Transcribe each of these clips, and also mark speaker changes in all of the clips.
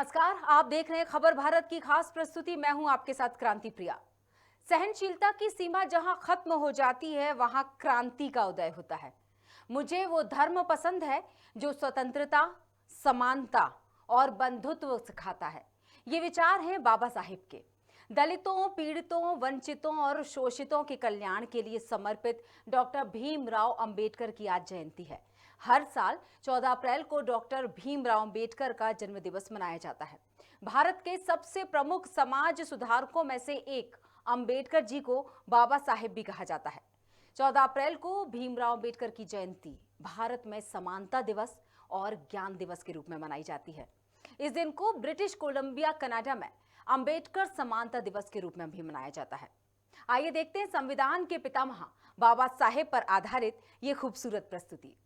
Speaker 1: नमस्कार, आप देख रहे हैं खबर भारत की खास प्रस्तुति। मैं हूं आपके साथ क्रांति प्रिया। सहनशीलता की सीमा जहां खत्म हो जाती है वहां क्रांति का उदय होता है। मुझे वो धर्म पसंद है जो स्वतंत्रता, समानता और बंधुत्व सिखाता है। ये विचार हैं बाबा साहेब के। दलितों, पीड़ितों, वंचितों और शोषितों के कल्याण के लिए समर्पित डॉक्टर भीमराव अंबेडकर की आज जयंती है। हर साल 14 अप्रैल को डॉक्टर भीमराव अंबेडकर का जन्म दिवस मनाया जाता है। भारत के सबसे प्रमुख समाज सुधारकों में से एक अंबेडकर जी को बाबा साहेब भी कहा जाता है। 14 अप्रैल को भीमराव अंबेडकर की जयंती भारत में समानता दिवस और ज्ञान दिवस के रूप में मनाई जाती है। इस दिन को ब्रिटिश कोलंबिया, कनाडा में अंबेडकर समानता दिवस के रूप में भी मनाया जाता है। आइए देखते हैं संविधान के पितामह बाबा साहेब पर आधारित ये खूबसूरत प्रस्तुति।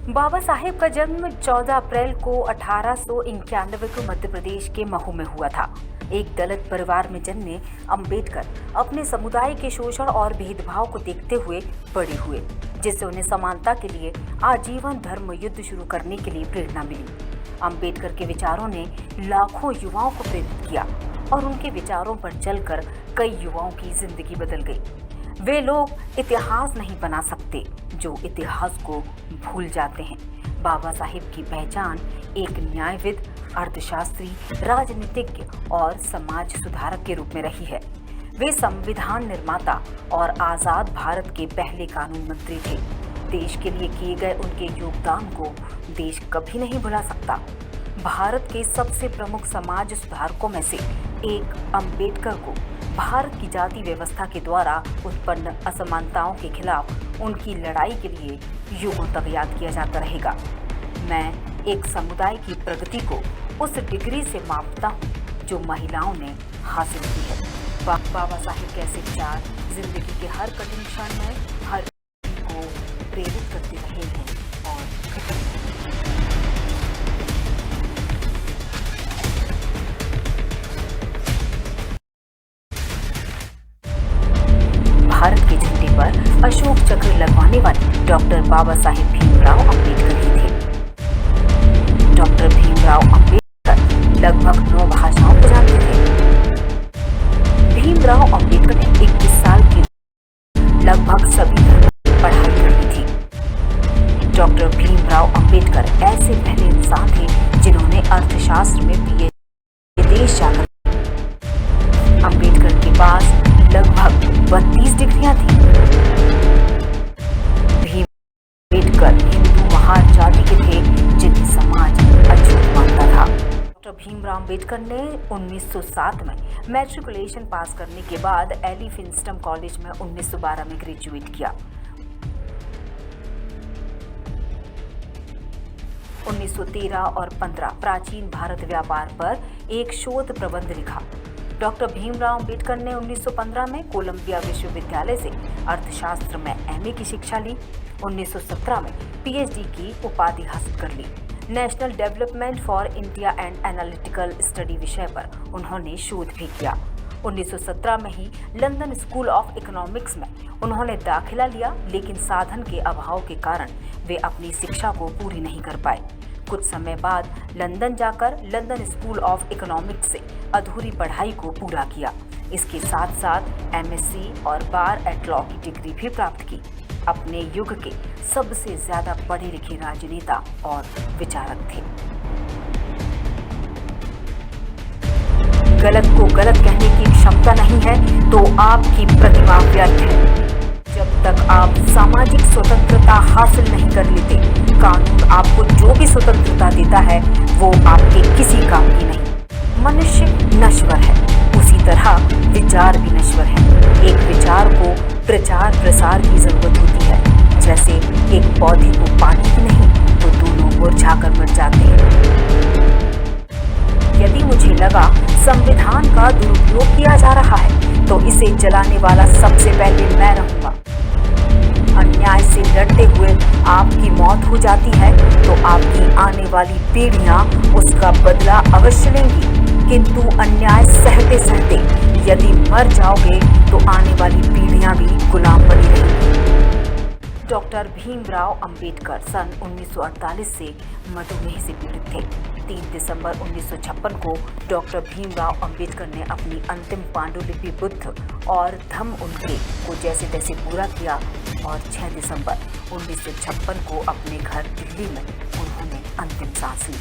Speaker 1: बाबा साहेब का जन्म 14 अप्रैल को 1891 को मध्य प्रदेश के महू में हुआ था। एक दलित परिवार में जन्मे अंबेडकर अपने समुदाय के शोषण और भेदभाव को देखते हुए बड़े हुए, जिससे उन्हें समानता के लिए आजीवन धर्म युद्ध शुरू करने के लिए प्रेरणा मिली। अंबेडकर के विचारों ने लाखों युवाओं को प्रेरित किया और उनके विचारों पर चलकर कई युवाओं की जिंदगी बदल गई। वे लोग इतिहास नहीं बना सकते जो इतिहास को भूल जाते हैं। बाबा साहेब की पहचान एक न्यायविद, अर्थशास्त्री, राजनीतिज्ञ और समाज सुधारक के रूप में रही है। वे संविधान निर्माता और आजाद भारत के पहले कानून मंत्री थे। देश के लिए किए गए उनके योगदान को देश कभी नहीं भुला सकता। भारत के सबसे प्रमुख समाज सुधारकों में से एक अंबेडकर को भारत की जाति व्यवस्था के द्वारा उत्पन्न असमानताओं के खिलाफ उनकी लड़ाई के लिए युगों तक याद किया जाता रहेगा। मैं एक समुदाय की प्रगति को उस डिग्री से मापता हूँ जो महिलाओं ने हासिल की है। बाबा साहेब के ऐसे विचार जिंदगी के हर कठिन क्षण में हर को प्रेरित करते रहे हैं और भारत के झंडे पर अशोक चक्र लगवाने वाले डॉक्टर बाबा साहेब भीमराव अंबेडकर ही थे। डॉक्टर भीमराव अंबेडकर लगभग 9 भाषाओं को जानते थे। भीमराव अंबेडकर ने 21 साल की लगभग सभी पढ़ाई कर ली थी। डॉक्टर भीमराव अंबेडकर ऐसे पहले इंसान थे जिन्होंने अर्थशास्त्र में पीएचडी विदेश जाकर। अंबेडकर के पास लगभग 32 डिग्रियां थी। भीम अंबेडकर हिंदू महार जाति के थे जिन्हें समाज अछूत मानता था। डॉक्टर भीमराव अंबेडकर ने 1907 में मैट्रिकुलेशन पास करने के बाद एली फिंस्टन कॉलेज में 1912 में ग्रेजुएट किया। 1913 और 15 प्राचीन भारत व्यापार पर एक शोध प्रबंध लिखा। डॉक्टर भीमराव अंबेडकर ने 1915 में कोलंबिया विश्वविद्यालय से अर्थशास्त्र में एमए की शिक्षा ली। 1917 में पीएचडी की उपाधि हासिल कर ली। National development for India and analytical study विषय पर उन्होंने शोध भी किया। 1917 में ही लंदन स्कूल ऑफ इकोनॉमिक्स में उन्होंने दाखिला लिया, लेकिन साधन के अभाव के कारण वे अपनी शिक्षा को पूरी नहीं कर पाए। कुछ समय बाद लंदन जाकर लंदन स्कूल ऑफ इकोनॉमिक्स से अधूरी पढ़ाई को पूरा किया। इसके साथ साथ एमएससी और बार एट लॉ की डिग्री भी प्राप्त की। अपने युग के सबसे ज्यादा पढ़े लिखे राजनेता और विचारक थे। गलत को गलत कहने की क्षमता नहीं है तो आपकी प्रतिभा व्यर्थ है। जब तक आप सामाजिक स्वतंत्रता हासिल नहीं कर लेते, कानून आपको जो भी स्वतंत्रता देता है वो आपके किसी काम की नहीं। मनुष्य नश्वर है, उसी तरह विचार भी नश्वर है। एक विचार को प्रचार प्रसार की जरूरत होती है। जैसे एक पौधे को पानी की नहीं तो दोनों मुरझाकर मर जाते हैं। यदि मुझे लगा संविधान का दुरुपयोग किया जा रहा है तो इसे जलाने वाला सबसे पहले मैं रहूंगा। अन्याय से लड़ते हुए आपकी मौत हो जाती है तो आपकी आने वाली पीढ़ियां उसका बदला अवश्य लेंगी, किंतु अन्याय सहते सहते यदि मर जाओगे तो आने वाली पीढ़ियां भी गुलाम बनी रहेंगी। डॉक्टर भीमराव अंबेडकर सन 1948 से मधुमेह से पीड़ित थे। 3 दिसंबर 1956 को डॉक्टर भीमराव अंबेडकर ने अपनी अंतिम पांडुलिपि बुद्ध और धम्म उनके को जैसे तैसे पूरा किया और 6 दिसंबर 1956 को अपने घर दिल्ली में उन्होंने अंतिम सांस ली।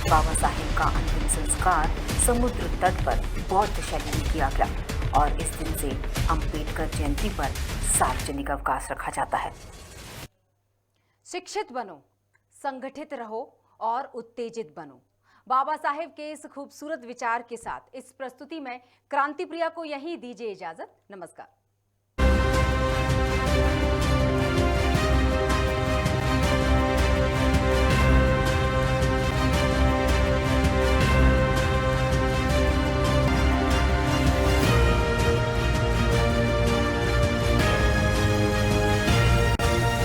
Speaker 1: बाबा साहेब का अंतिम संस्कार समुद्र तट पर बौद्ध शैली में किया गया और इस दिन से अंबेडकर जयंती पर सार्वजनिक अवकाश रखा जाता है। शिक्षित बनो, संगठित रहो और उत्तेजित बनो। बाबा साहेब के इस खूबसूरत विचार के साथ इस प्रस्तुति में क्रांति प्रिया को यहीं दीजिए इजाजत। नमस्कार।